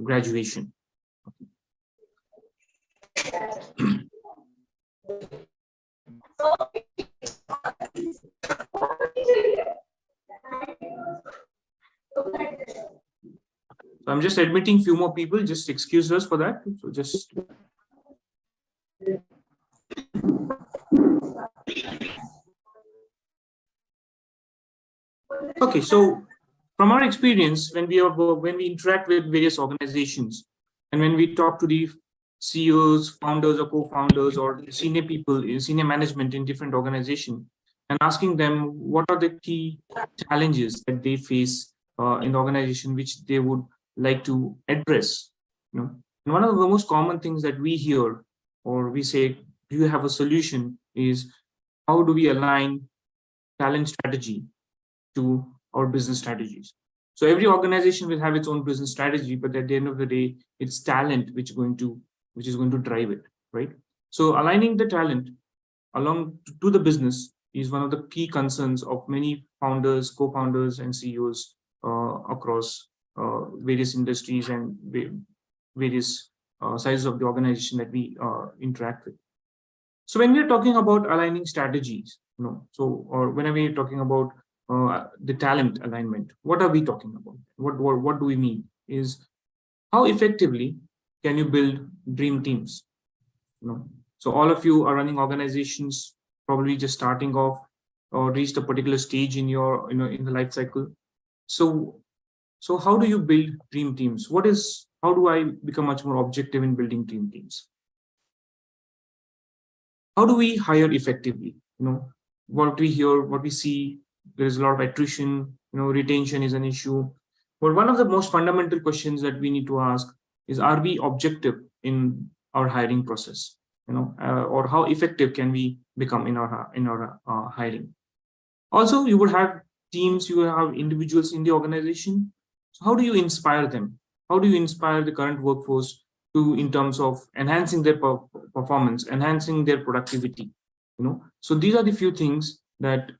graduation. So I'm just admitting few more people, just excuse us for that. So just okay. So from our experience, when we interact with various organizations, and when we talk to the CEOs, founders, or co-founders, or senior people in senior management in different organizations, and asking them what are the key challenges that they face in the organization, which they would like to address. And one of the most common things that we hear or we say, "Do you have a solution?" is how do we align talent strategy to our business strategies. So every organization will have its own business strategy, but at the end of the day, it's talent which is going to drive it, right? So aligning the talent along to the business is one of the key concerns of many founders, co-founders, and CEOs across various industries and various sizes of the organization that we interact with. So when we're talking about aligning strategies, or whenever we're talking about the talent alignment, what are we talking about? What do we mean? Is how effectively can you build dream teams? So all of you are running organizations, probably just starting off or reached a particular stage in your in the life cycle. So how do you build dream teams? How do I become much more objective in building dream teams? How do we hire effectively? What we hear, what we see, there is a lot of attrition, retention is an issue. But one of the most fundamental questions that we need to ask is, are we objective in our hiring process? Or how effective can we become in our hiring? Also, you would have teams, you will have individuals in the organization. So how do you inspire them? How do you inspire the current workforce in terms of enhancing their performance, enhancing their productivity? So these are the few things that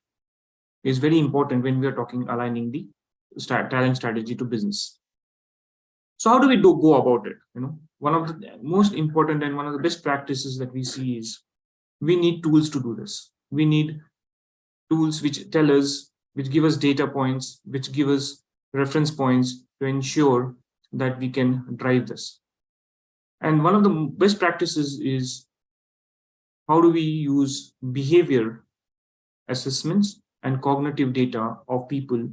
is very important when we are talking aligning the talent strategy to business. So how do we go about it? One of the most important and one of the best practices that we see is we need tools to do this. We need tools which tell us, which give us data points, which give us reference points to ensure that we can drive this. And one of the best practices is how do we use behavior assessments and cognitive data of people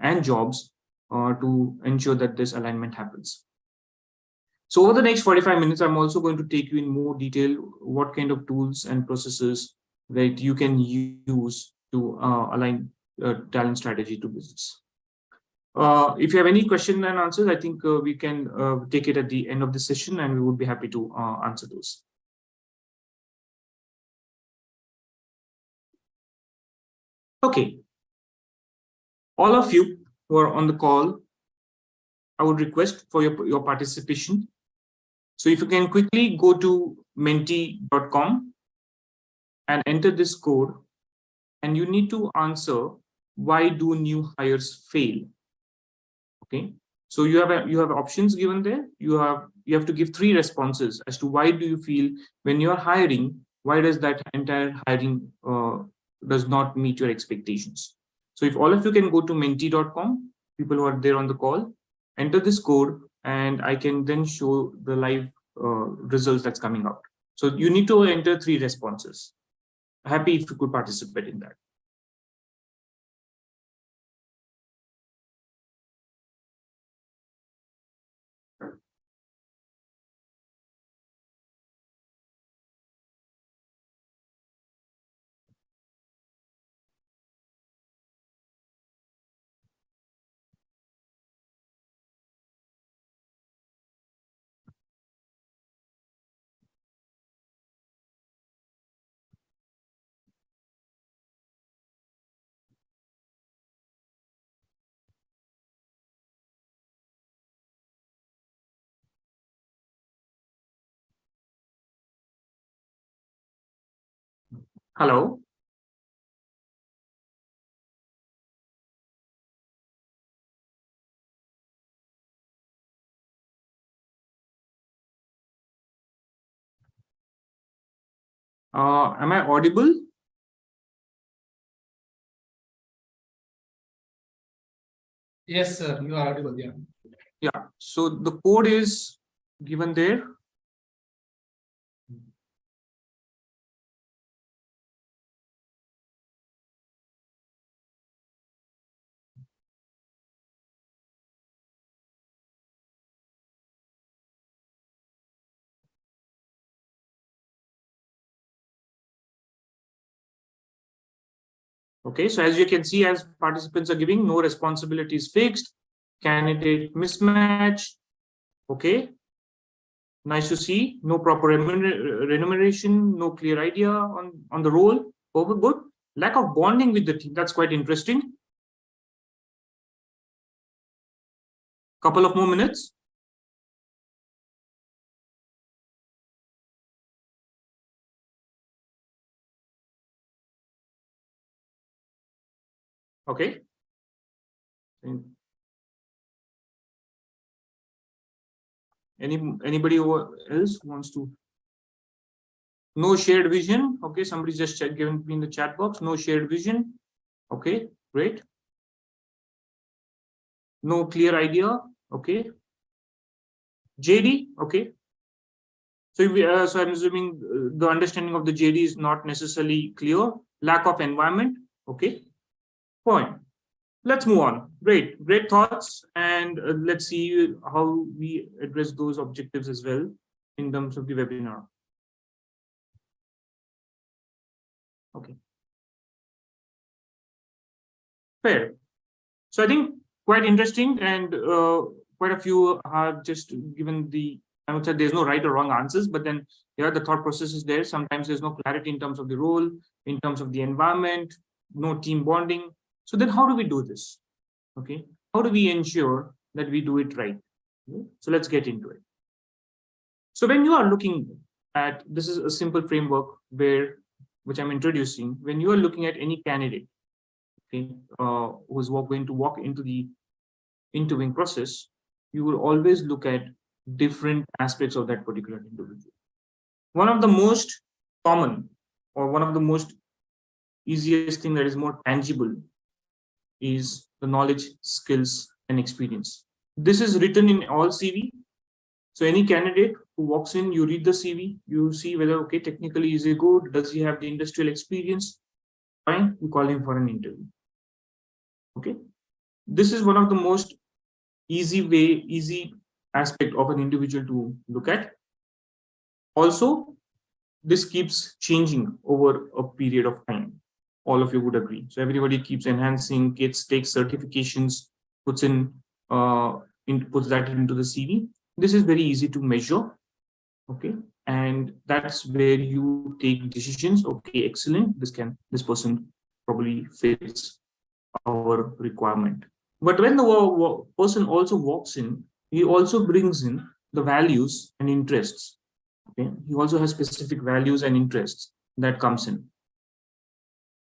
and jobs to ensure that this alignment happens. So over the next 45 minutes, I'm also going to take you in more detail what kind of tools and processes that you can use to align talent strategy to business. If you have any question and answers, I think we can take it at the end of the session, and we would be happy to answer those. Okay. All of you who are on the call, I would request for your participation. So if you can quickly go to menti.com and enter this code, and you need to answer, why do new hires fail? Okay, so you have options given there. You have to give 3 responses as to why do you feel when you're hiring, why does that entire hiring does not meet your expectations. So if all of you can go to menti.com, people who are there on the call, enter this code, and I can then show the live results that's coming out. So you need to enter 3 responses. Happy if you could participate in that. Hello. Am I audible? Yes, sir. You are audible. Yeah. Yeah. So the code is given there. Okay, so as you can see, as participants are giving, no responsibility is fixed, candidate mismatch. Okay, nice to see. No proper remuneration, no clear idea on the role. Over good. Lack of bonding with the team. That's quite interesting. Couple of more minutes. Okay. Anybody else wants to? No shared vision. Okay, somebody just given me in the chat box. No shared vision. Okay, great. No clear idea. Okay. JD. Okay. So, so I'm assuming the understanding of the JD is not necessarily clear. Lack of environment. Okay. Fine. Let's move on. Great thoughts, and let's see how we address those objectives as well in terms of the webinar. Okay. Fair. So I think quite interesting, and quite a few have just given the, I would say there's no right or wrong answers, but then the thought process is there. Sometimes there's no clarity in terms of the role, in terms of the environment, no team bonding. So then how do we do this? Okay. How do we ensure that we do it right? Okay. So let's get into it. So when you are looking at, this is a simple framework which I'm introducing, when you are looking at any candidate, okay, who's going to walk into the interviewing process, you will always look at different aspects of that particular individual. One of the most common, or one of the most easiest thing that is more tangible, is the knowledge, skills, and experience. This is written in all CV. So any candidate who walks in, you read the CV, you see whether, okay, technically is he good, does he have the industrial experience? Fine, you call him for an interview. Okay, this is one of the most easy aspect of an individual to look at. Also, this keeps changing over a period of time. All of you would agree. So everybody keeps enhancing, takes certifications, puts that into the CV. This is very easy to measure. Okay, and that's where you take decisions. Okay, excellent. This person probably fits our requirement. But when the person also walks in, he also brings in the values and interests. Okay, he also has specific values and interests that comes in.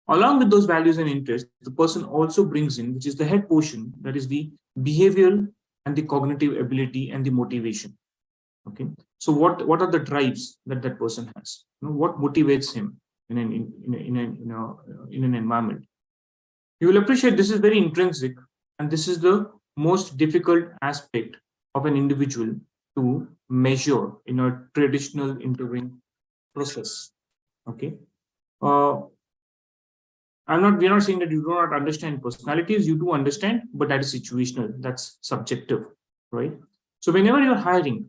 Along with those values and interests, the person also brings in, which is the head portion, that is the behavioral and the cognitive ability and the motivation. Okay, so what are the drives that person has? What motivates him in an environment? You will appreciate this is very intrinsic, and this is the most difficult aspect of an individual to measure in a traditional interviewing process. Okay, we're not saying that you do not understand personalities. You do understand, but that is situational. That's subjective, right? So whenever you're hiring,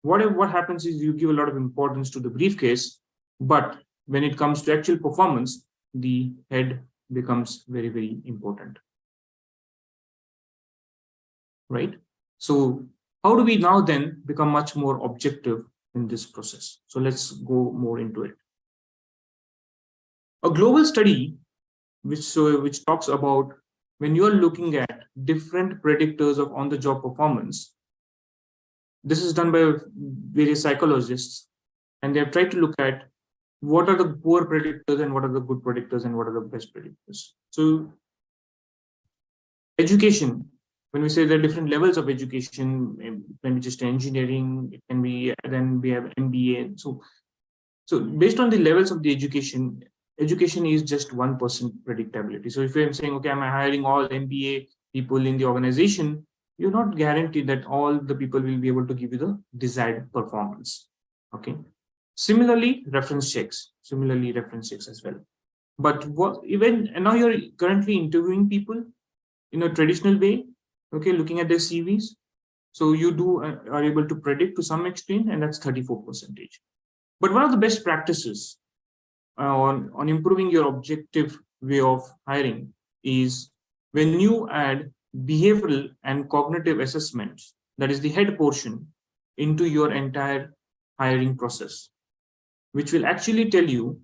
what happens is you give a lot of importance to the briefcase, but when it comes to actual performance, the head becomes very, very important, right? So how do we now then become much more objective in this process? So let's go more into it. A global study which talks about when you are looking at different predictors of on-the-job performance. This is done by various psychologists, and they have tried to look at what are the poor predictors and what are the good predictors and what are the best predictors. So education, when we say there are different levels of education, it can be just engineering, it can be, then we have MBA. So So based on the levels of the education is just 1% predictability. So if I'm saying, okay, I'm hiring all MBA people in the organization, you're not guaranteed that all the people will be able to give you the desired performance. Okay. Similarly, reference checks as well. But even now you're currently interviewing people in a traditional way, okay, looking at their CVs. So you are able to predict to some extent, and that's 34%. But one of the best practices on improving your objective way of hiring is when you add behavioral and cognitive assessments, that is the head portion, into your entire hiring process, which will actually tell you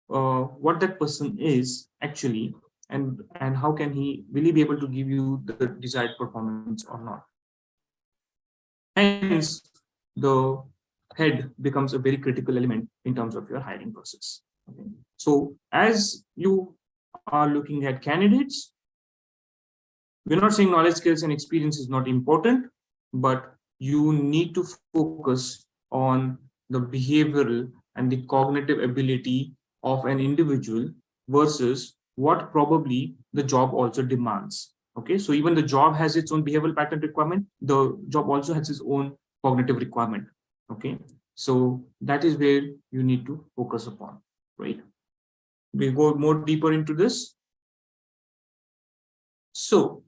what that person is actually, and how will he be able to give you the desired performance or not. Hence, the head becomes a very critical element in terms of your hiring process. Okay. So as you are looking at candidates, we're not saying knowledge, skills, and experience is not important, but you need to focus on the behavioral and the cognitive ability of an individual versus what probably the job also demands. Okay, so even the job has its own behavioral pattern requirement, the job also has its own cognitive requirement. Okay, so that is where you need to focus upon, right? We'll go more deeper into this. So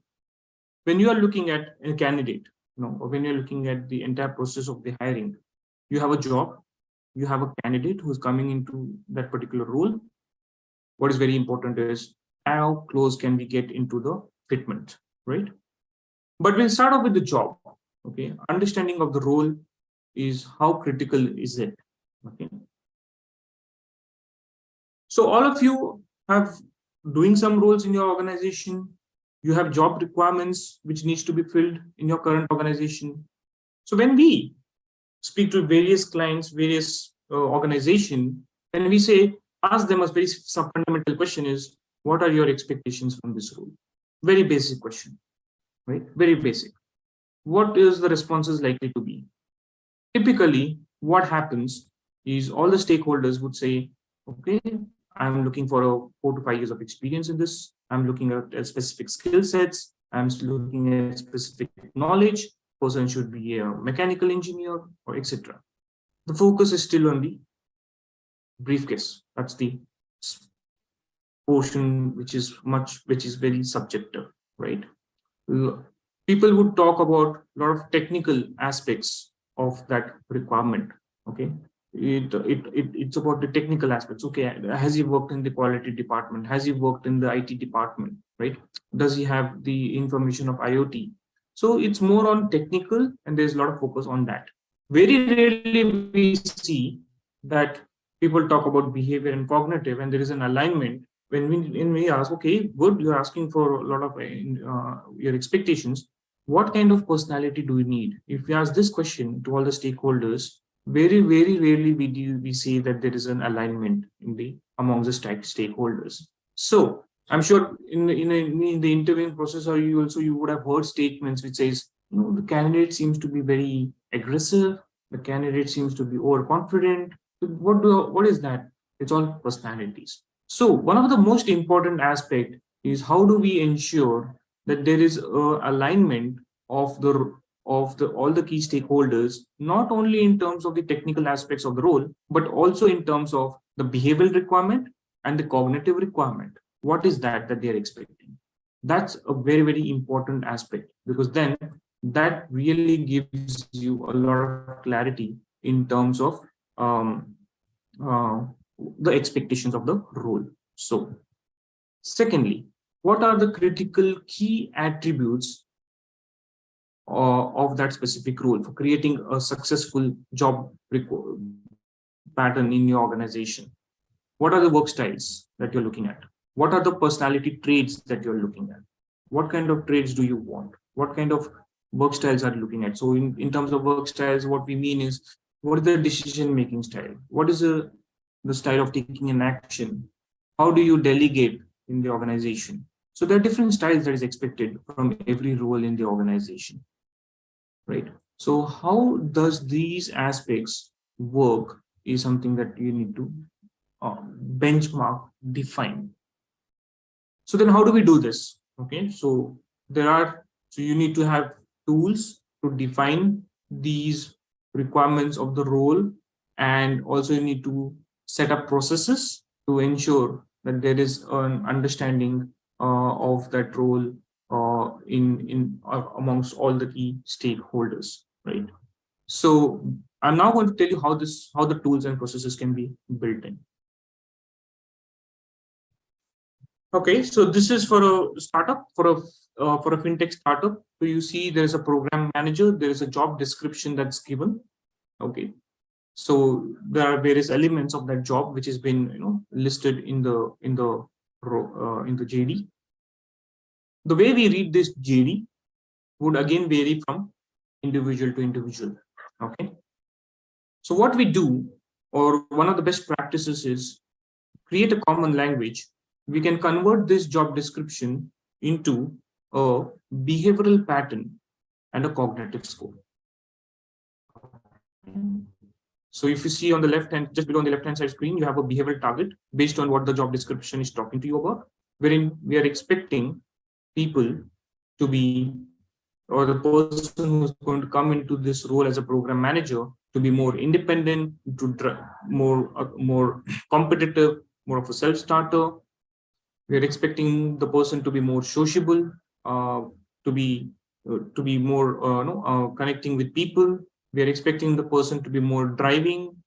when you are looking at a candidate, or when you're looking at the entire process of the hiring, you have a job, you have a candidate who's coming into that particular role. What is very important is how close can we get into the fitment, right? But we'll start off with the job. Okay, understanding of the role is how critical is it? Okay. So all of you have doing some roles in your organization. You have job requirements which needs to be filled in your current organization. So when we speak to various clients, various organizations, and we say, ask them a very fundamental question is, what are your expectations from this role? Very basic question, right? Very basic. What is the responses likely to be? Typically, what happens is all the stakeholders would say, okay, I'm looking for a 4 to 5 years of experience in this. I'm looking at specific skill sets. I'm looking at specific knowledge. Person should be a mechanical engineer or etc. The focus is still on the briefcase. That's the portion which is very subjective, right? People would talk about a lot of technical aspects of that requirement. Okay, it's about the technical aspects. Okay, has he worked in the quality department? Has he worked in the IT department? Right? Does he have the information of IoT? So it's more on technical, and there's a lot of focus on that. Very rarely we see that people talk about behavior and cognitive, and there is an alignment. When we ask, okay, good, you're asking for a lot of your expectations. What kind of personality do you need? If we ask this question to all the stakeholders, very, very rarely we say that there is an alignment among the stakeholders. So I'm sure in the interviewing process, or you would have heard statements which says, the candidate seems to be very aggressive. The candidate seems to be overconfident. What is that? It's all personalities. So one of the most important aspect is how do we ensure that there is a alignment of all the key stakeholders, not only in terms of the technical aspects of the role, but also in terms of the behavioral requirement and the cognitive requirement. What is that they are expecting? That's a very, very important aspect, because then that really gives you a lot of clarity in terms of the expectations of the role. So, secondly, what are the critical key attributes of that specific role for creating a successful job pattern in your organization? What are the work styles that you're looking at? What are the personality traits that you're looking at? What kind of traits do you want? What kind of work styles are you looking at? So in terms of work styles, what we mean is, what is the decision-making style? What is the style of taking an action? How do you delegate in the organization? So there are different styles that is expected from every role in the organization, right? So how does these aspects work is something that you need to benchmark, define. So then how do we do this? Okay, so you need to have tools to define these requirements of the role, and also you need to set up processes to ensure that there is an understanding of that role amongst all the key stakeholders, right? So I'm now going to tell you how the tools and processes can be built in. Okay, so this is for a startup, for a fintech startup. So you see there is a program manager, there is a job description that's given. Okay, so there are various elements of that job which has been listed in the JD. The way we read this JD would again vary from individual to individual. Okay, so what we do, or one of the best practices, is create a common language. We can convert this job description into a behavioral pattern and a cognitive score. So if you see on the left hand, just below on the left hand side screen, you have a behavioral target based on what the job description is talking to you about, wherein we are expecting people to be, or the person who's going to come into this role as a program manager, to be more independent, to more competitive, more of a self-starter. We are expecting the person to be more sociable, to be more connecting with people. We are expecting the person to be more driving,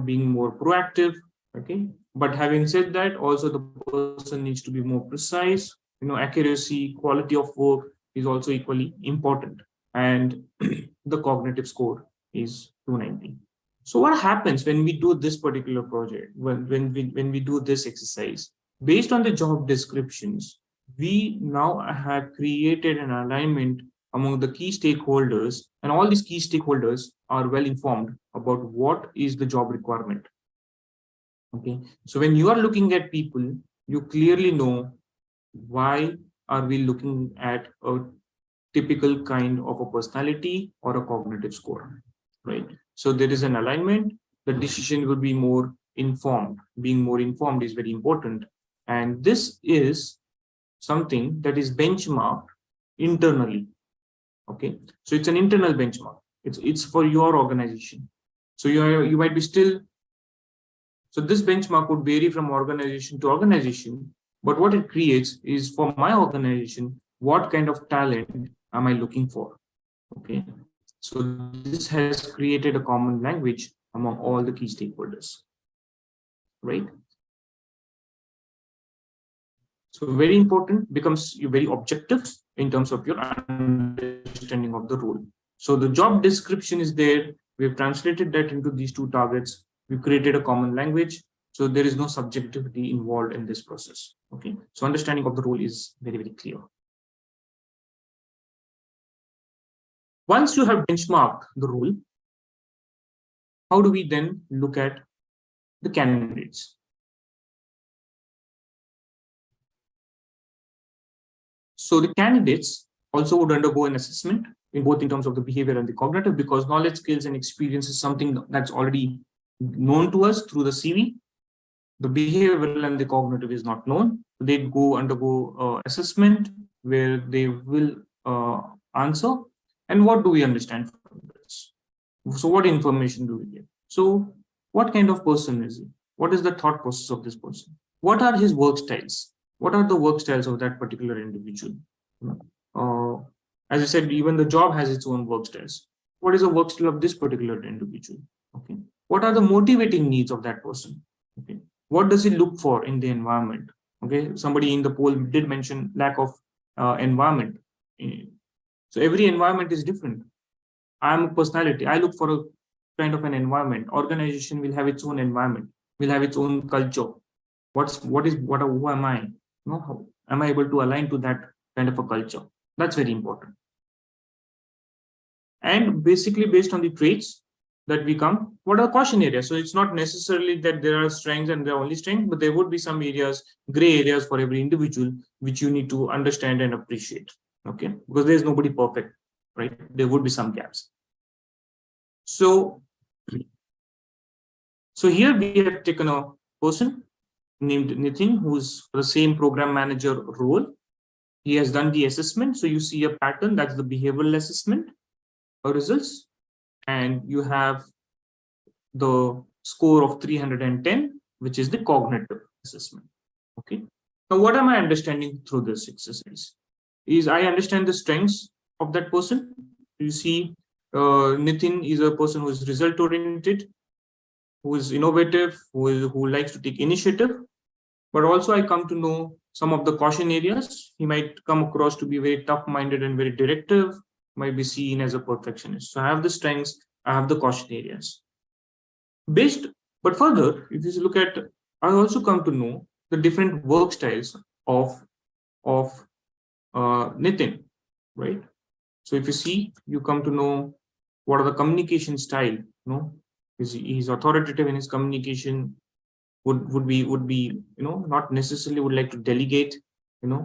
being more proactive. Okay, but having said that, also the person needs to be more precise. Accuracy, quality of work is also equally important, and the cognitive score is 290. So what happens when we do this particular project, when we do this exercise? Based on the job descriptions, we now have created an alignment among the key stakeholders, and all these key stakeholders are well informed about what is the job requirement. Okay, so when you are looking at people, you clearly know why are we looking at a typical kind of a personality or a cognitive score, right? So there is an alignment. The decision will be more informed. Being more informed is very important. And this is something that is benchmarked internally. Okay, so it's an internal benchmark. It's for your organization. So you might be still. So this benchmark would vary from organization to organization, but what it creates is, for my organization, what kind of talent am I looking for? Okay, so this has created a common language among all the key stakeholders, right? So very important, becomes very objective in terms of your understanding of the role. So the job description is there. We've translated that into these two targets. We've created a common language. So there is no subjectivity involved in this process. Okay, so understanding of the role is very, very clear. Once you have benchmarked the role, how do we then look at the candidates? So the candidates also would undergo an assessment in both in terms of the behavior and the cognitive, because knowledge, skills, and experience is something that's already known to us through the CV. The behavioral and the cognitive is not known. They undergo assessment where they will answer. And what do we understand from this? So what information do we get? So what kind of person is he? What is the thought process of this person? What are his work styles? What are the work styles of that particular individual? As I said, even the job has its own work styles. What is the work style of this particular individual? Okay. What are the motivating needs of that person? Okay. What does he look for in the environment? Okay. Somebody in the poll did mention lack of environment. So every environment is different. I'm a personality. I look for a kind of an environment. Organization will have its own environment, will have its own culture. Who am I? How am I able to align to that kind of a culture? That's very important. And basically, based on the traits that we come, what are caution areas? So it's not necessarily that there are strengths and there are only strengths, but there would be some areas, gray areas for every individual, which you need to understand and appreciate. Okay, because there's nobody perfect, right? There would be some gaps. So So here we have taken a person named Nitin, who's for the same program manager role. He has done the assessment. So you see a pattern, that's the behavioral assessment results. And you have the score of 310, which is the cognitive assessment. Okay. Now, what am I understanding through this exercise? Is I understand the strengths of that person. You see, Nitin is a person who is result oriented, who is innovative, who likes to take initiative. But also, I come to know some of the caution areas. He might come across to be very tough minded and very directive, might be seen as a perfectionist. So I have the strengths, I have the caution areas. But further, if you look at, I also come to know the different work styles of Nitin, right? So if you see, you come to know what are the communication style. He's authoritative in his communication. Would be not necessarily would like to delegate. The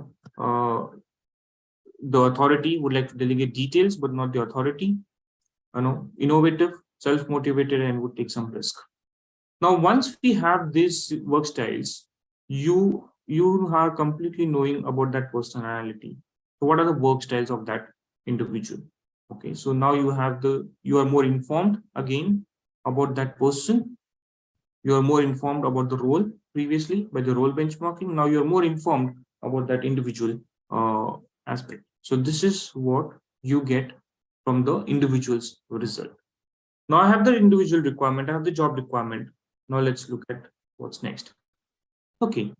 authority would like to delegate details, but not the authority. Innovative, self-motivated, and would take some risk. Now, once we have these work styles, you are completely knowing about that personality. So what are the work styles of that individual? Okay, so now you are more informed again about that person. You are more informed about the role previously by the role benchmarking. Now you're more informed about that individual aspect. So this is what you get from the individual's result. Now I have the individual requirement, I have the job requirement. Now let's look at what's next. Okay.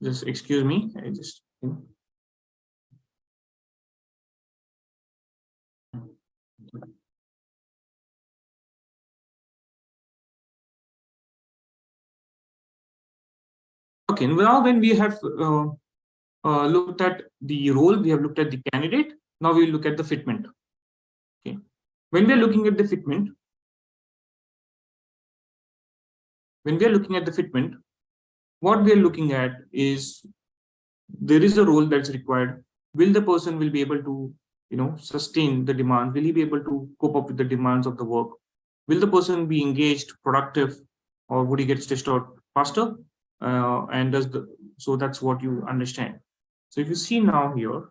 Just excuse me. I just. Okay, now when we have looked at the role, we have looked at the candidate. Now we look at the fitment. Okay, when we are looking at the fitment, what we are looking at is there is a role that's required. Will the person will be able to sustain the demand? Will he be able to cope up with the demands of the work? Will the person be engaged, productive, or would he get stressed out faster? And so that's what you understand. So if you see now here,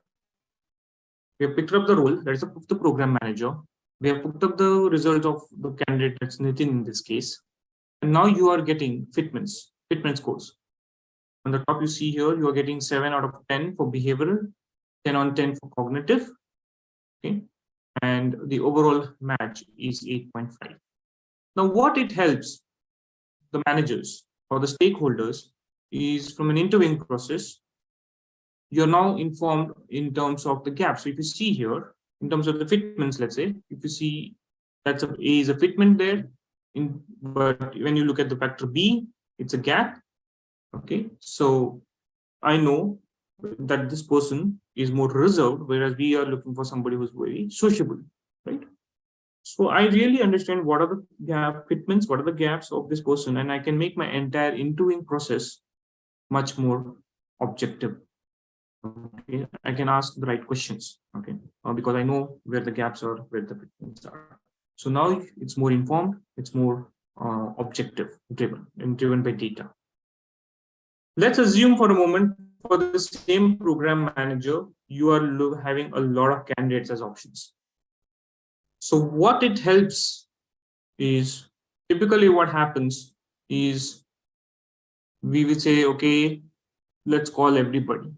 we have picked up the role, that is the program manager. We have picked up the result of the candidate, that's Nitin in this case. And now you are getting fitment scores. On the top, you see here, you are getting 7 out of 10 for behavioral, 10 on 10 for cognitive. Okay. And the overall match is 8.5. Now, what it helps the managers or the stakeholders is from an interviewing process, you're now informed in terms of the gap. So if you see here, in terms of the fitments, let's say, if you see that's A is a fitment there, but when you look at the factor B, it's a gap. Okay, so I know that this person is more reserved, whereas we are looking for somebody who's very sociable, right? So I really understand what are the gap fitments, what are the gaps of this person, and I can make my entire interviewing process much more objective. Okay, I can ask the right questions. Okay, because I know where the gaps are, where the fitments are. So now it's more informed, it's more objective driven and driven by data. Let's assume for a moment for the same program manager, you are having a lot of candidates as options. So what it helps is typically what happens is we will say, okay, let's call everybody.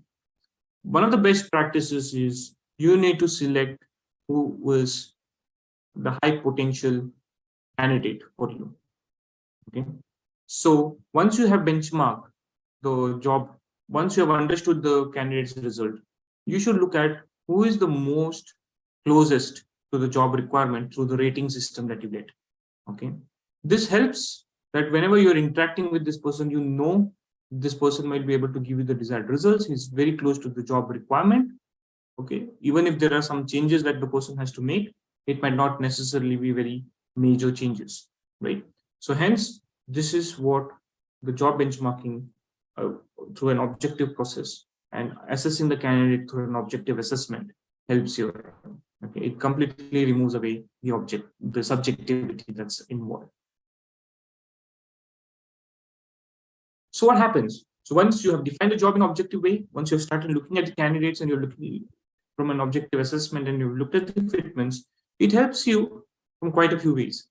One of the best practices is you need to select who was the high potential candidate for you. Okay. So once you have benchmarked the job, once you have understood the candidate's result, you should look at who is the most closest to the job requirement through the rating system that you get. Okay. This helps that whenever you're interacting with this person, you know this person might be able to give you the desired results. He's very close to the job requirement. Okay. Even if there are some changes that the person has to make, it might not necessarily be very major changes, right? So hence, this is what the job benchmarking through an objective process and assessing the candidate through an objective assessment helps you. Okay, it completely removes away the subjectivity that's involved. So what happens? So once you have defined the job in an objective way, once you've started looking at the candidates and you're looking from an objective assessment and you've looked at the fitments, it helps you from quite a few ways.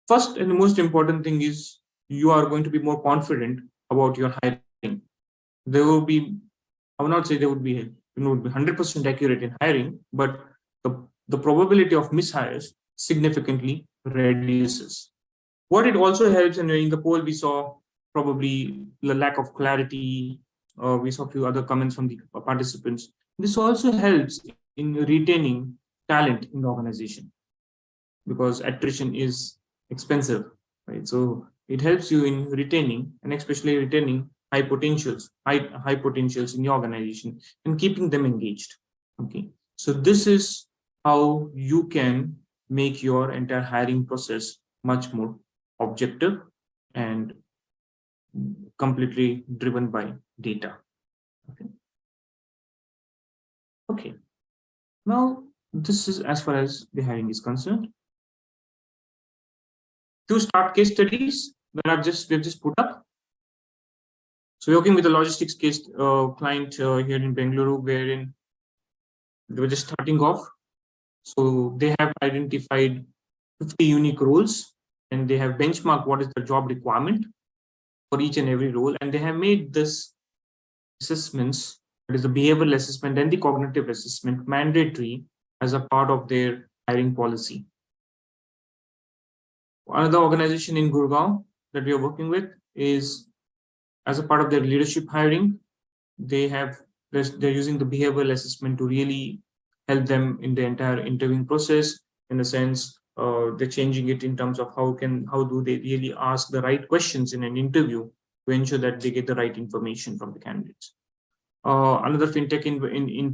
First and the most important thing is you are going to be more confident about your hiring. There will be, I will not say there would be 100% accurate in hiring, but the probability of mishires significantly reduces. What it also helps, and in the poll we saw probably the lack of clarity. We saw a few other comments from the participants. This also helps in retaining talent in the organization because attrition is expensive, right? So it helps you in retaining and especially retaining high potentials in the organization and keeping them engaged. Okay, so this is how you can make your entire hiring process much more objective and completely driven by data. Okay. Now this is as far as the hiring is concerned. Two start case studies that we've just put up. So working with a logistics case client here in Bengaluru, wherein they were just starting off. So they have identified 50 unique roles and they have benchmarked what is the job requirement for each and every role. And they have made this assessments, that is the behavioral assessment and the cognitive assessment, mandatory as a part of their hiring policy. Another organization in Gurgaon that we are working with is, as a part of their leadership hiring, they're using the behavioral assessment to really help them in the entire interviewing process. In a sense, they're changing it in terms of how do they really ask the right questions in an interview to ensure that they get the right information from the candidates. Another fintech in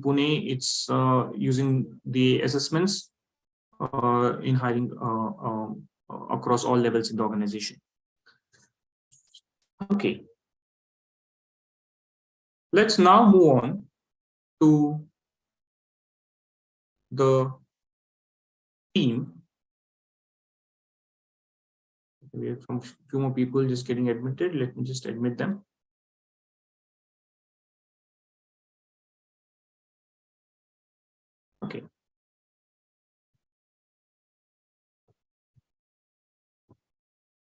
Pune, it's using the assessments in hiring across all levels in the organization. Okay. Let's now move on to the team. We have some few more people just getting admitted. Let me just admit them. Okay.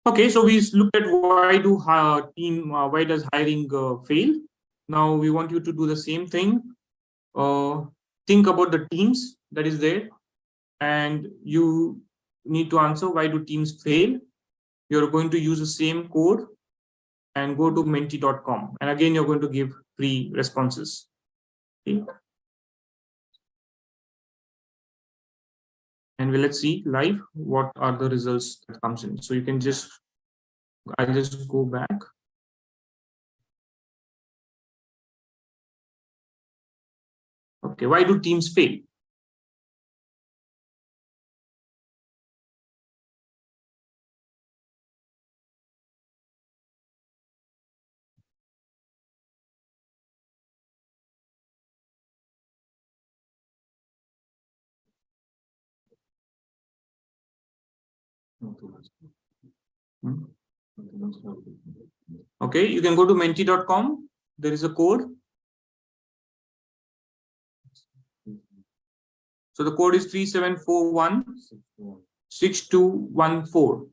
Okay, so we looked at why does hiring fail? Now we want you to do the same thing. Think about the teams that is there, and you need to answer why do teams fail. You're going to use the same code and go to menti.com. And again, you're going to give 3 responses. Okay. And let's see live what are the results that comes in. So you can I'll just go back. Okay, why do teams fail? Okay, you can go to menti.com. There is a code. So the code is 37416214.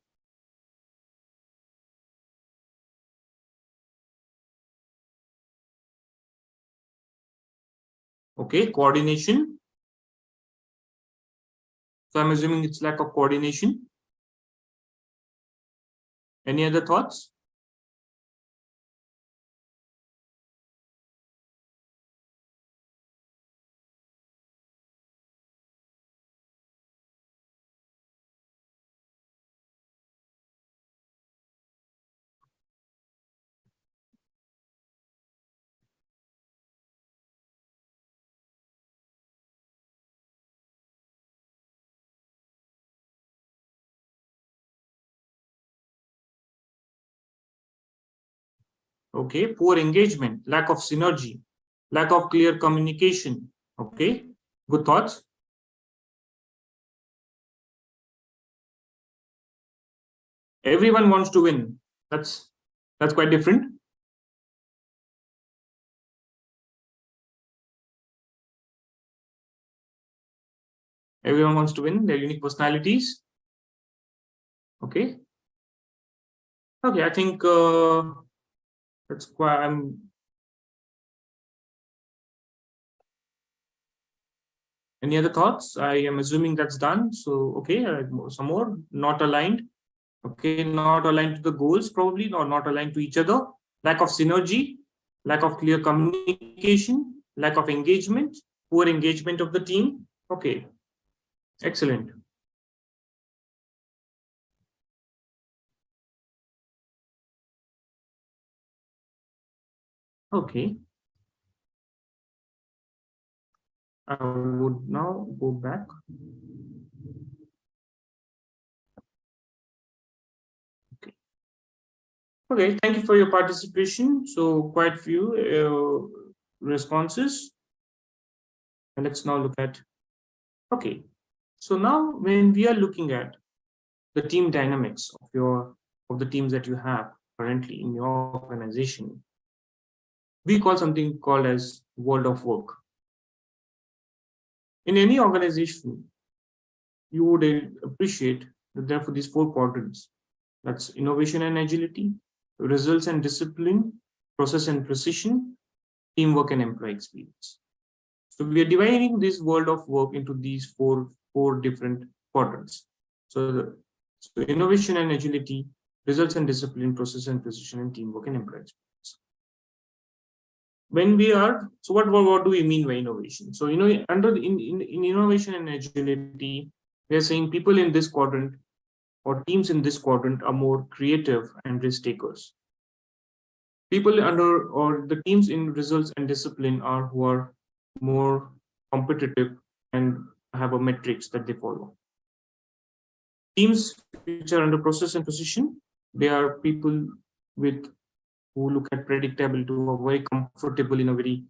Okay, coordination. So I'm assuming it's lack of coordination. Any other thoughts? Okay, poor engagement, lack of synergy, lack of clear communication. Okay, good thoughts? Everyone wants to win. That's quite different. Everyone wants to win, their unique personalities. Okay. Okay, I think that's quite. Any other thoughts? I am assuming that's done. So, okay, some more. Not aligned. Okay, not aligned to the goals, probably, or not aligned to each other. Lack of synergy, lack of clear communication, lack of engagement, poor engagement of the team. Okay, excellent. Okay. I would now go back. Okay. Okay, thank you for your participation. So quite few responses. And let's now look at, okay. So now when we are looking at the team dynamics of the teams that you have currently in your organization, we call something called as world of work. In any organization, you would appreciate that there are these four quadrants. That's innovation and agility, results and discipline, process and precision, teamwork and employee experience. So we are dividing this world of work into these four different quadrants. So innovation and agility, results and discipline, process and precision, and teamwork and employee experience. When we are, so what do we mean by innovation? So under in innovation and agility, we are saying people in this quadrant or teams in this quadrant are more creative and risk takers. People under or the teams in results and discipline are who are more competitive and have a metrics that they follow. Teams which are under process and precision, they are people with who look at predictability, who are very comfortable in a very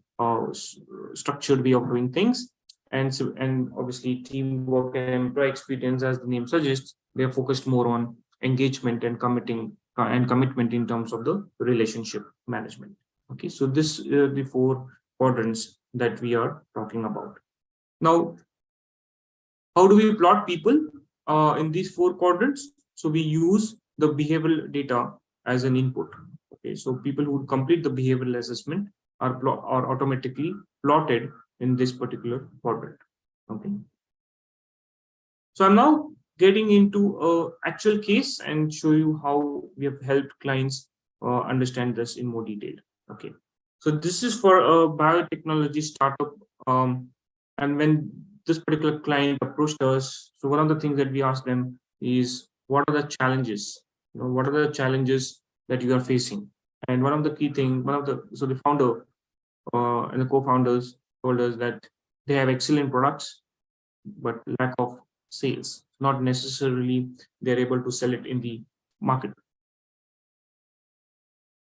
structured way of doing things. And obviously teamwork and employee experience, as the name suggests, they are focused more on engagement and commitment in terms of the relationship management. Okay, so this the four quadrants that we are talking about. Now, how do we plot people in these four quadrants? So we use the behavioral data as an input. Okay, so people who complete the behavioral assessment are automatically plotted in this particular quadrant. Okay. So I'm now getting into an actual case and show you how we have helped clients understand this in more detail. Okay. So this is for a biotechnology startup. And when this particular client approached us, so one of the things that we asked them is, what are the challenges? What are the challenges that you are facing? And one of the key things, so the founder and the co-founders told us that they have excellent products, but lack of sales. Not necessarily they're able to sell it in the market.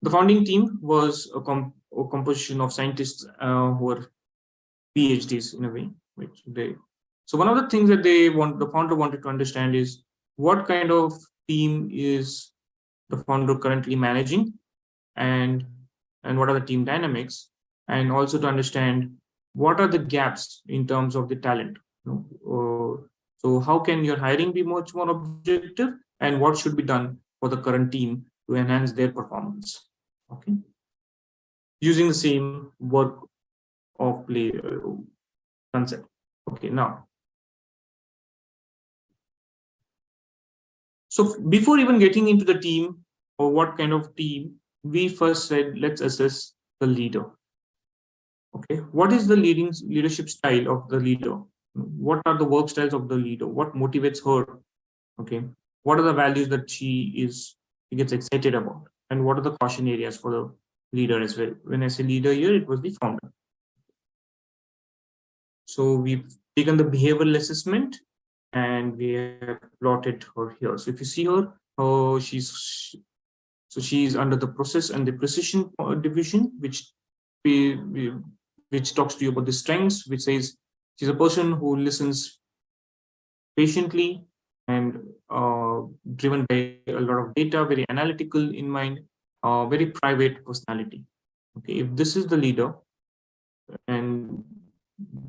The founding team was a composition of scientists who are PhDs in a way. So one of the things that the founder wanted to understand is what kind of team is the founder currently managing, and what are the team dynamics, and also to understand what are the gaps in terms of the talent. So how can your hiring be much more objective, and what should be done for the current team to enhance their performance? Okay, using the same work of play concept. Okay, now, so before even getting into the team or what kind of team, we first said, let's assess the leader. Okay, what is the leadership style of the leader? What are the work styles of the leader? What motivates her? Okay, what are the values that she gets excited about? And what are the caution areas for the leader as well? When I say leader here, it was the founder. So we've taken the behavioral assessment and we have plotted her here. So if you see her, she's So she is under the process and the precision division, which talks to you about the strengths, which says she's a person who listens patiently and driven by a lot of data, very analytical in mind, very private personality. Okay, if this is the leader, and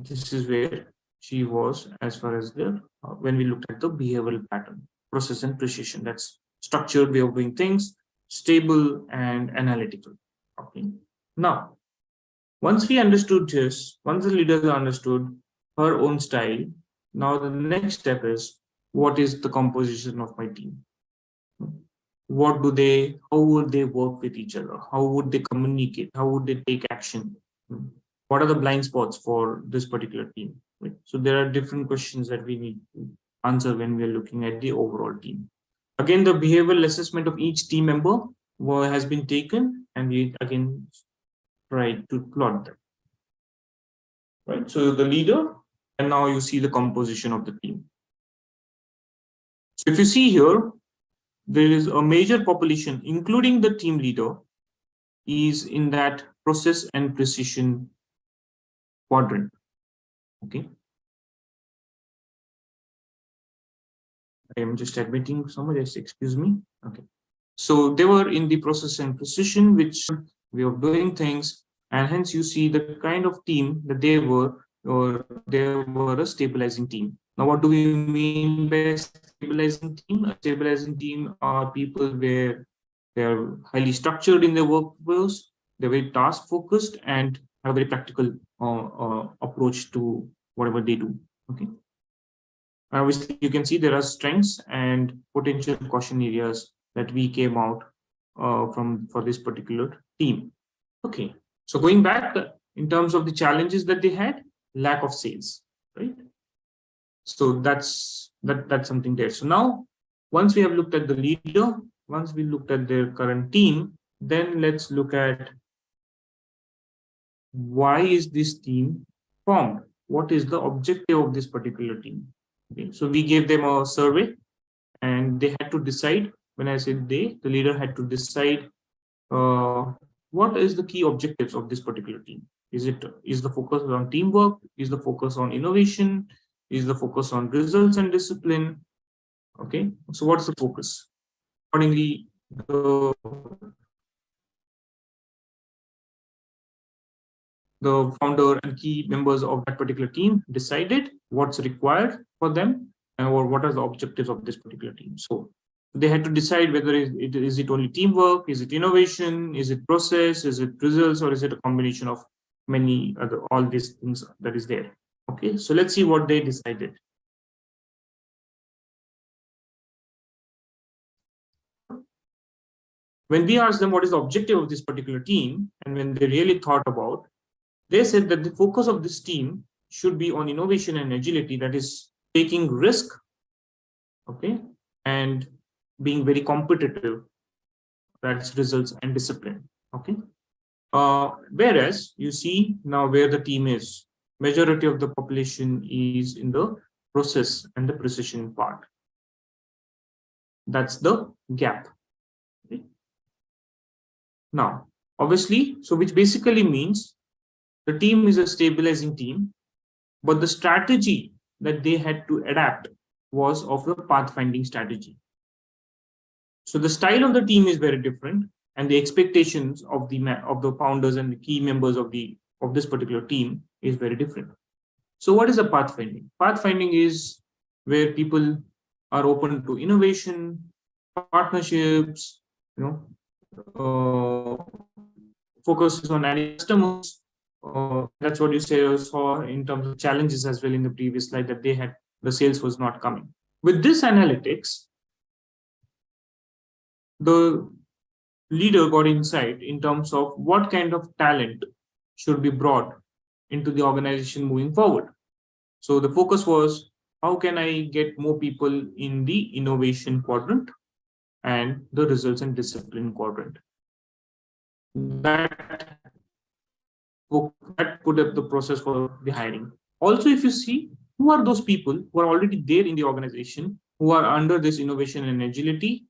this is where she was as far as the when we looked at the behavioral pattern, process and precision. That's structured way of doing things, stable and analytical. Okay. Now, once we understood this, once the leaders understood her own style, now the next step is, what is the composition of my team? What do they, how would they work with each other? How would they communicate? How would they take action? What are the blind spots for this particular team? Right? So there are different questions that we need to answer when we are looking at the overall team. Again, the behavioral assessment of each team member has been taken, and we again try to plot them. Right. So the leader, and now you see the composition of the team. So if you see here, there is a major population, including the team leader, is in that process and precision quadrant. Okay. I am just admitting somebody, just excuse me. Okay. So they were in the process and precision, which way of doing things, and hence you see the kind of team that they were, or they were a stabilizing team. Now, what do we mean by stabilizing team? A stabilizing team are people where they are highly structured in their workflows, they're very task focused, and have a very practical approach to whatever they do. Okay. Obviously, you can see there are strengths and potential caution areas that we came out for this particular team. Okay, so going back in terms of the challenges that they had, lack of sales, right? So that's something there. So now, once we have looked at the leader, once we looked at their current team, then let's look at why is this team formed? What is the objective of this particular team? Okay, so we gave them a survey, and they had to decide. When I said they, the leader had to decide what is the key objectives of this particular team. Is the focus on teamwork? Is the focus on innovation? Is the focus on results and discipline? Okay, so what's the focus? Accordingly, the founder and key members of that particular team decided what's required for them, or what are the objectives of this particular team. So they had to decide whether is it only teamwork, is it innovation, is it process, is it results, or is it a combination of many other, all these things that is there. Okay, so let's see what they decided. When we asked them what is the objective of this particular team, and when they really thought about, they said that the focus of this team should be on innovation and agility, that is taking risk, okay, and being very competitive, that's results and discipline. Okay. Whereas you see now where the team is, majority of the population is in the process and the precision part. That's the gap. Okay. Now, obviously, so which basically means the team is a stabilizing team, but the strategy that they had to adapt was of the pathfinding strategy. So the style of the team is very different, and the expectations of the founders and the key members of this particular team is very different. So what is a pathfinding? Pathfinding is where people are open to innovation, partnerships, focuses on adding customers. That's what you saw in terms of challenges as well in the previous slide, that they had, the sales was not coming. With this analytics, the leader got insight in terms of what kind of talent should be brought into the organization moving forward. So the focus was, how can I get more people in the innovation quadrant and the results and discipline quadrant? That put up the process for the hiring. Also, if you see, who are those people who are already there in the organization, who are under this innovation and agility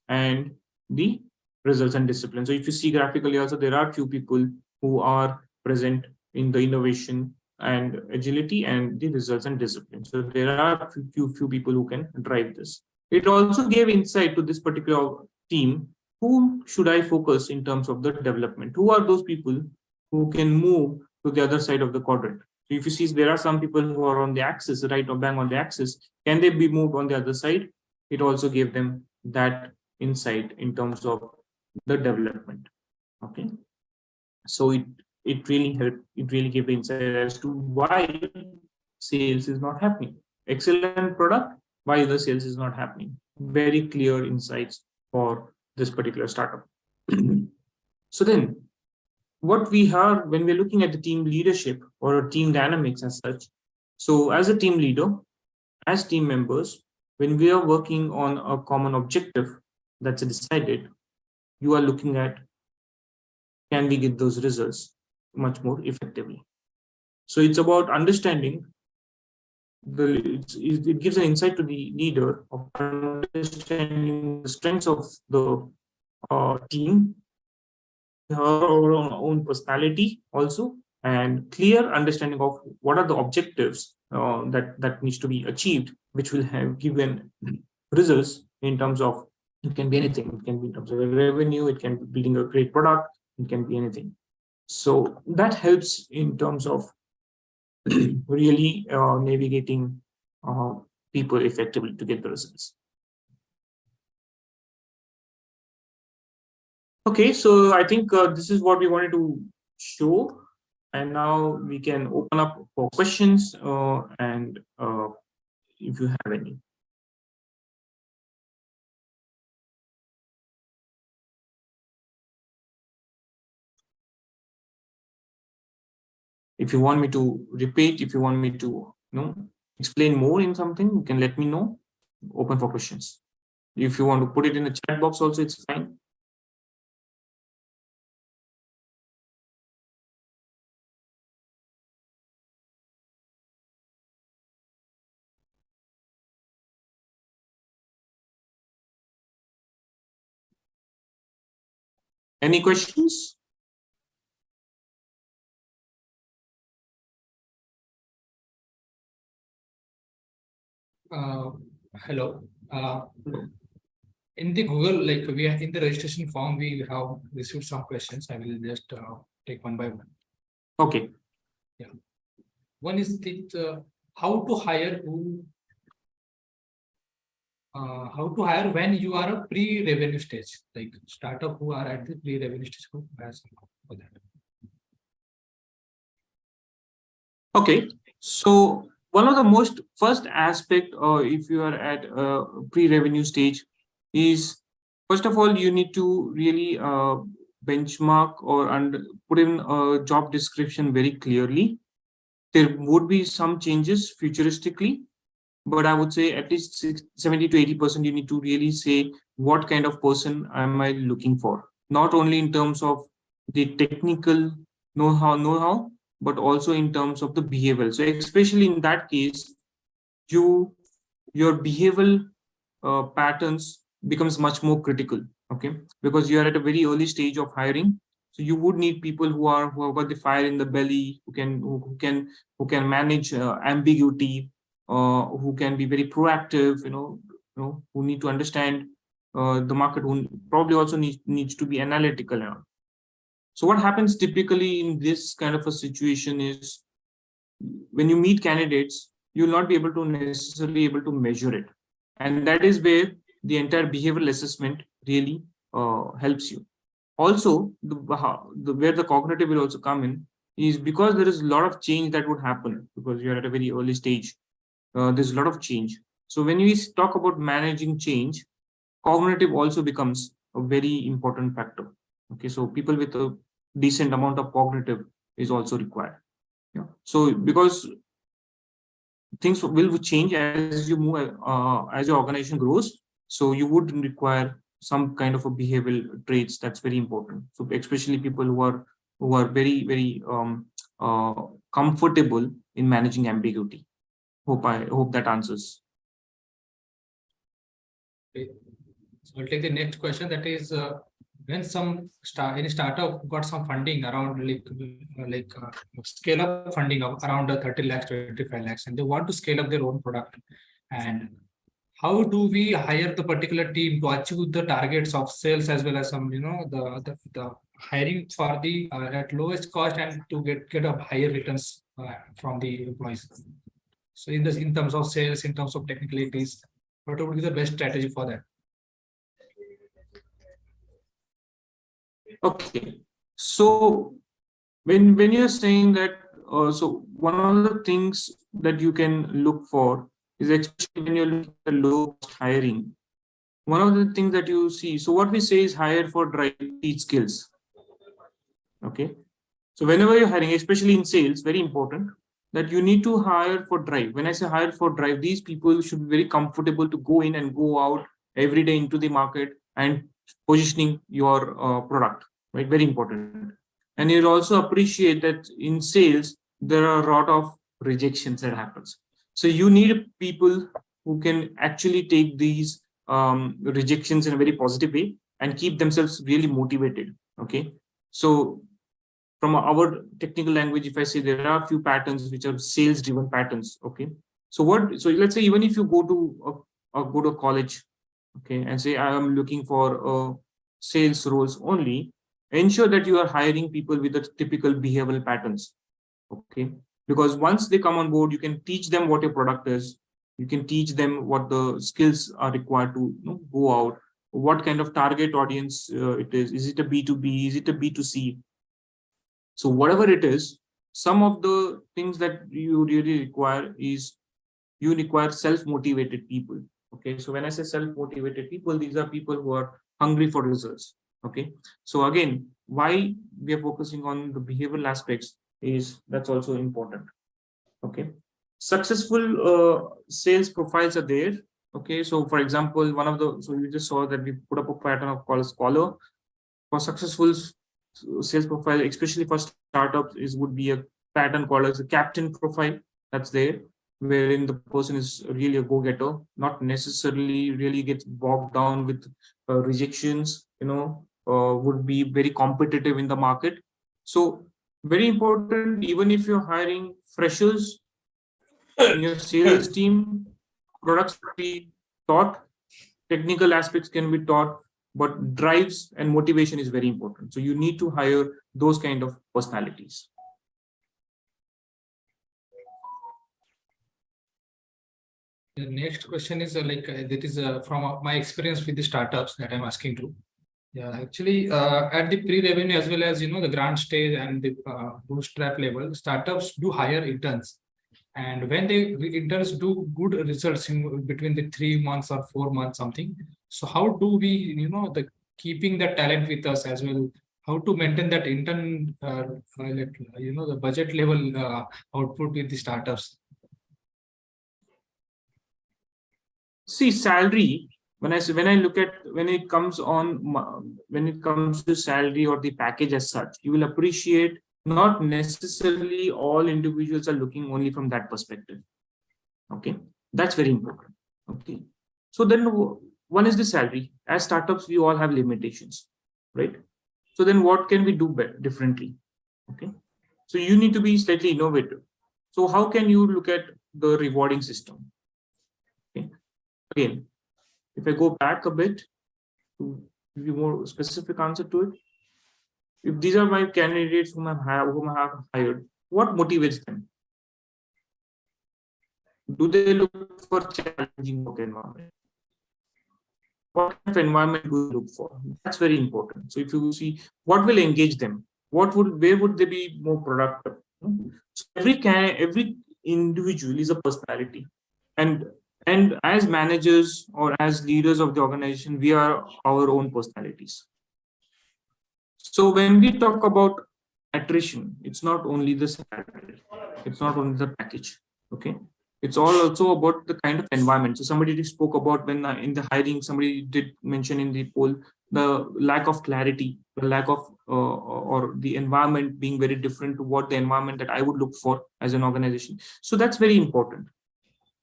and the results and discipline. So if you see graphically also, there are few people who are present in the innovation and agility and the results and discipline. So there are few people who can drive this. It also gave insight to this particular team. Who should I focus in terms of the development? Who are those people who can move to the other side of the quadrant? So if you see, there are some people who are on the axis, right, or bang on the axis. Can they be moved on the other side? It also gave them that insight in terms of the development. Okay, so it really helped. It really gave insight as to why sales is not happening. Excellent product, why the sales is not happening. Very clear insights for this particular startup. So then, what we have when we're looking at the team leadership or team dynamics as such. So as a team leader, as team members, when we are working on a common objective that's decided, you are looking at, can we get those results much more effectively? So it's about understanding it gives an insight to the leader of understanding the strengths of the team, her own personality also, and clear understanding of what are the objectives that needs to be achieved, which will have given results in terms of, it can be anything. It can be in terms of revenue, it can be building a great product, it can be anything. So that helps in terms of really navigating people effectively to get the results. Okay, so I think this is what we wanted to show, and now we can open up for questions and if you have any. If you want me to repeat, if you want me to explain more in something, you can let me know. Open for questions. If you want to put it in the chat box also, it's fine. Any questions? Hello. In the Google, like we are in the registration form, we have received some questions. I will just take one by one. Okay. Yeah. One is the how to hire how to hire when you are a pre-revenue stage, like startup who are at the pre-revenue stage. Who has for that? Okay, so one of the most first aspect, if you are at a pre-revenue stage, is first of all you need to really benchmark or put in a job description very clearly. There would be some changes futuristically, but I would say at least 70 to 80% you need to really say what kind of person am I looking for, not only in terms of the technical know-how, but also in terms of the behavioral. So especially in that case, your behavioral patterns becomes much more critical, okay, because you are at a very early stage of hiring. So you would need people who have got the fire in the belly, who can manage ambiguity, who can be very proactive, who need to understand the market, who probably also needs to be analytical. So what happens typically in this kind of a situation is, when you meet candidates, you'll not be able to necessarily able to measure it, and that is where the entire behavioral assessment really helps you. Also, where the cognitive will also come in is because there is a lot of change that would happen because you're at a very early stage. There's a lot of change. So when we talk about managing change, cognitive also becomes a very important factor. Okay, so people with a decent amount of cognitive is also required. Yeah. So because things will change as you move, as your organization grows, so you would require some kind of a behavioral traits. That's very important. So especially people who are very comfortable in managing ambiguity. Hope that answers. Okay. So I'll take the next question. That is, when any startup got some funding around scale up funding of around 30 lakhs, 25 lakhs, and they want to scale up their own product. And how do we hire the particular team to achieve the targets of sales as well as some, the hiring for the at lowest cost and to get a higher returns from the employees. So in terms of sales, in terms of technicalities, what would be the best strategy for that? Okay, so when you're saying that, so one of the things that you can look for is, especially when you're looking at low cost hiring, one of the things that you see, so what we say is hire for drive, teach skills. Okay, so whenever you're hiring, especially in sales, very important that you need to hire for drive. When I say hire for drive, these people should be very comfortable to go in and go out every day into the market and positioning your product, right? Very important. And you'll also appreciate that in sales, there are a lot of rejections that happens. So you need people who can actually take these rejections in a very positive way and keep themselves really motivated. Okay, so from our technical language, if I say there are a few patterns which are sales driven patterns. Okay, so let's say even if you go to college, okay, and say I am looking for sales roles only, ensure that you are hiring people with the typical behavioral patterns. Okay, because once they come on board, you can teach them what your product is, you can teach them what the skills are required to go out, what kind of target audience it is it a B2B, is it a B2C? So whatever it is, some of the things that you really require is you require self-motivated people. Okay, so when I say self-motivated people, these are people who are hungry for results. Okay, so again, why we are focusing on the behavioral aspects is that's also important. Okay, successful sales profiles are there. Okay, so for example, so you just saw that we put up a pattern of called Scholar. For successful sales profile, especially for startups, would be a pattern called as a captain profile. That's there, wherein the person is really a go-getter, not necessarily really gets bogged down with rejections, would be very competitive in the market. So very important, even if you're hiring freshers in your sales team, products can be taught, technical aspects can be taught, but drives and motivation is very important. So you need to hire those kind of personalities. The next question is that is from my experience with the startups that I'm asking to. Yeah, actually, at the pre-revenue as well as the grant stage and the bootstrap level, startups do hire interns, and when the interns do good results in between the 3 months or 4 months something. So how do we the keeping the talent with us as well? How to maintain that intern the budget level output with the startups? See, salary, when it comes to salary or the package as such, you will appreciate not necessarily all individuals are looking only from that perspective. Okay, that's very important. Okay, so then one is the salary. As startups, we all have limitations, right? So then what can we do differently? Okay, so you need to be slightly innovative. So how can you look at the rewarding system? Okay, again, if I go back a bit to give you more specific answer to it, if these are my candidates whom I have hired, what motivates them? Do they look for challenging work environment? What kind of environment do you look for? That's very important. So if you see what will engage them, where would they be more productive? So every individual is a personality, and as managers or as leaders of the organization, we are our own personalities. So when we talk about attrition, it's not only the salary, it's not only the package. Okay, it's also about the kind of environment. So somebody spoke about when in the hiring, somebody did mention in the poll the lack of clarity, the lack of or the environment being very different to what the environment that I would look for as an organization. So that's very important.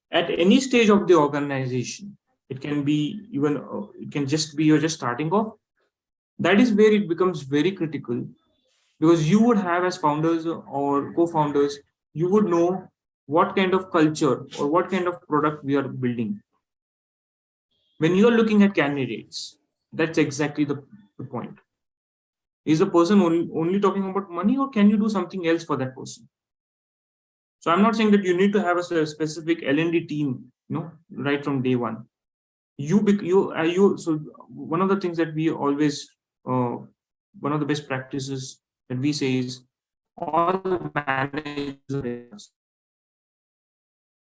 At any stage of the organization, it can be even it can just be you're just starting off, That is where it becomes very critical, because you would have, as founders or co-founders, you would know what kind of culture or what kind of product we are building. When you are looking at candidates, that's exactly the point. Is the person only talking about money, or can you do something else for that person? So I'm not saying that you need to have a specific L&D team, right from day one. So one of the things that we always, one of the best practices that we say is all managers.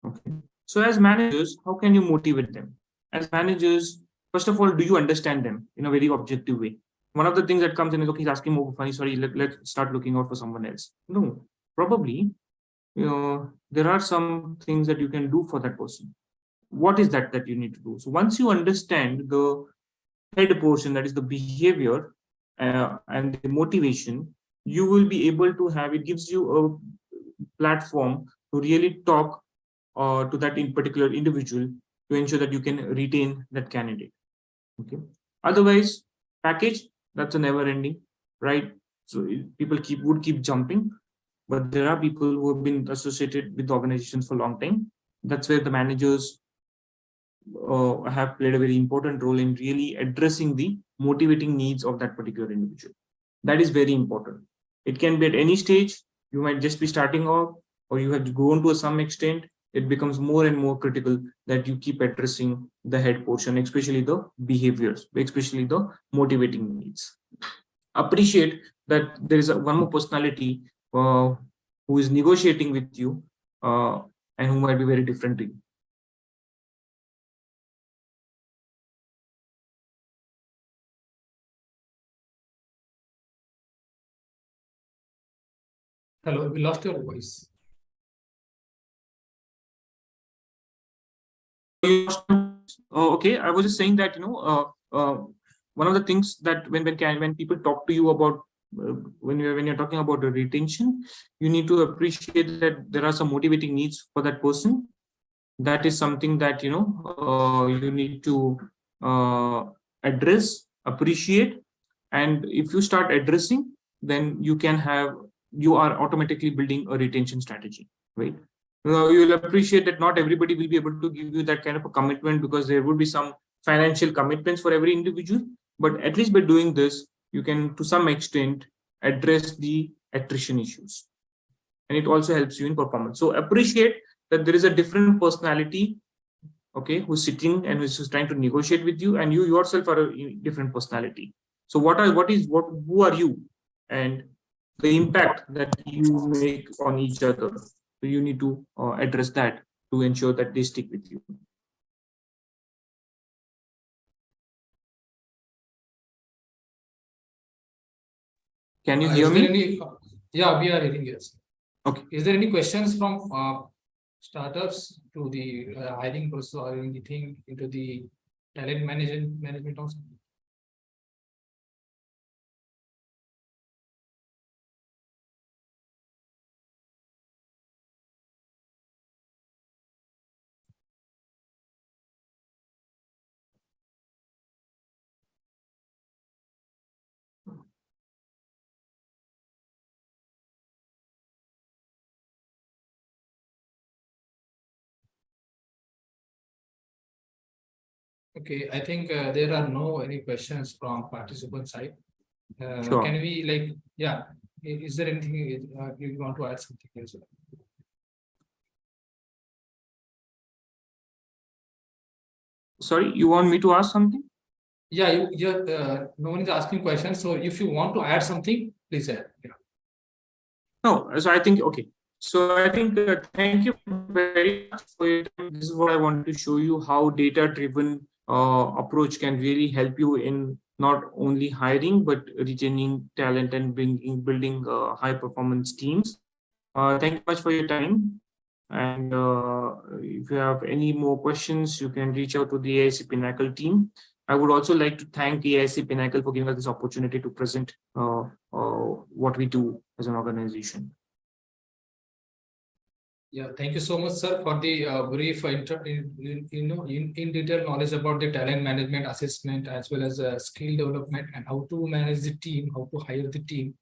Okay. So as managers, how can you motivate them? As managers, first of all, do you understand them in a very objective way? One of the things that comes in is, okay, he's asking more money. Sorry, let's start looking out for someone else. No, probably, there are some things that you can do for that person. What is that you need to do? So once you understand the head portion, that is the behavior and the motivation, you will be able to have, it gives you a platform to really talk to that in particular individual to ensure that you can retain that candidate. Okay. Otherwise, package, that's a never ending, right? So people would keep jumping, but there are people who have been associated with organizations for a long time. That's where the managers have played a very important role in really addressing the motivating needs of that particular individual. That is very important. It can be at any stage. You might just be starting off, or you have grown to some extent. It becomes more and more critical that you keep addressing the head portion, especially the behaviors, especially the motivating needs. Appreciate that there is one more personality who is negotiating with you and who might be very different to you. Hello, we lost your voice. Okay, I was just saying that one of the things that when people talk to you about when you're talking about the retention, you need to appreciate that there are some motivating needs for that person. That is something that you need to address, appreciate, and if you start addressing, then you are automatically building a retention strategy, right? You'll appreciate that not everybody will be able to give you that kind of a commitment, because there would be some financial commitments for every individual. But at least by doing this, you can, to some extent, address the attrition issues, and it also helps you in performance. So appreciate that there is a different personality, okay, who's sitting and who's trying to negotiate with you, and you yourself are a different personality. So who are you, and the impact that you make on each other. So you need to address that to ensure that they stick with you. Can you hear me? Yeah, we are hearing, yes. Okay. Is there any questions from startups to the hiring process or anything into the talent management also? Okay, I think there are no any questions from participant side. Sure. Can we is there anything you want to add something else? Sorry, you want me to ask something? Yeah, no one is asking questions. So if you want to add something, please add. Yeah. No, so I think, okay. So I think thank you very much for your time. This is what I wanted to show you, how data-driven approach can really help you in not only hiring, but retaining talent and building high-performance teams. Thank you much for your time. And if you have any more questions, you can reach out to the AIC Pinnacle team. I would also like to thank the AIC Pinnacle for giving us this opportunity to present what we do as an organization. Yeah, thank you so much, sir, for the brief in detail knowledge about the talent management assessment as well as skill development and how to manage the team, how to hire the team,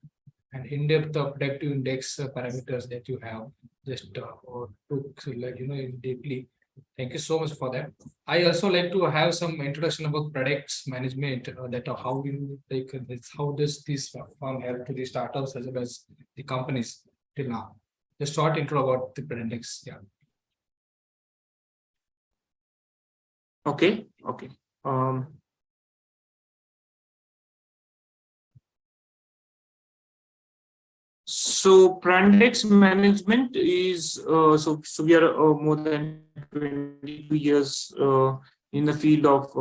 and in-depth productive index parameters that you have just or took like in deeply. Thank you so much for that. I also like to have some introduction about products management that how you like this, how does this firm help to the startups as well as the companies till now. Just short intro about the products. Yeah. Okay. So Brandex management is so we are more than 22 years in the field of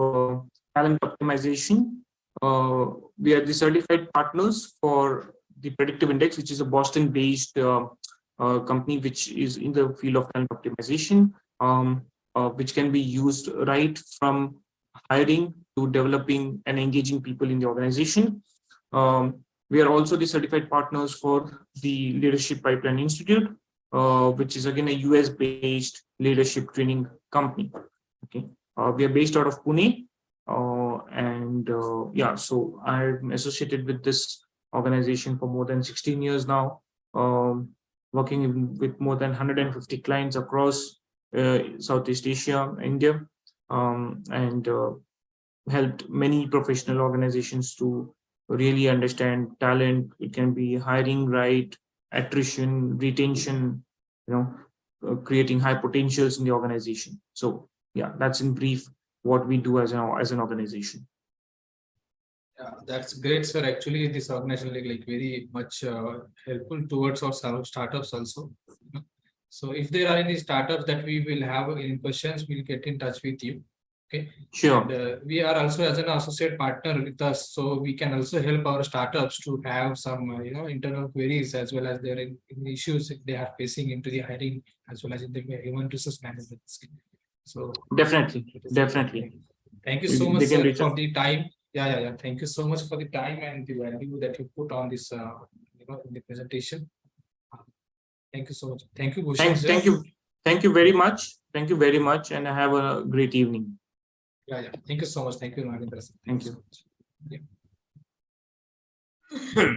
talent optimization. We are the certified partners for the Predictive Index, which is a Boston-based company which is in the field of talent optimization, which can be used right from hiring to developing and engaging people in the organization. We are also the certified partners for the Leadership Pipeline Institute, which is again a US-based leadership training company. Okay, we are based out of Pune, and yeah, so I'm associated with this organization for more than 16 years now, working with more than 150 clients across Southeast Asia, India, and helped many professional organizations to really understand talent. It can be hiring right, attrition, retention, creating high potentials in the organization. So yeah, that's in brief what we do as an organization. Yeah, that's great, sir. Actually, this organization like very much helpful towards our startups also. So if there are any startups that we will have any questions, we'll get in touch with you. Okay. Sure. And, we are also as an associate partner with us, so we can also help our startups to have some internal queries as well as their issues they are facing into the hiring as well as in the human resource management. So definitely. Thank you so much, sir, for the time. Yeah. Thank you so much for the time and the value that you put on this, in the presentation. Thank you so much. Thank you, Bhushan. Thank you very much. Thank you very much, and have a great evening. Yeah. Thank you so much. Thank you, Narendra. Thank you. Yeah.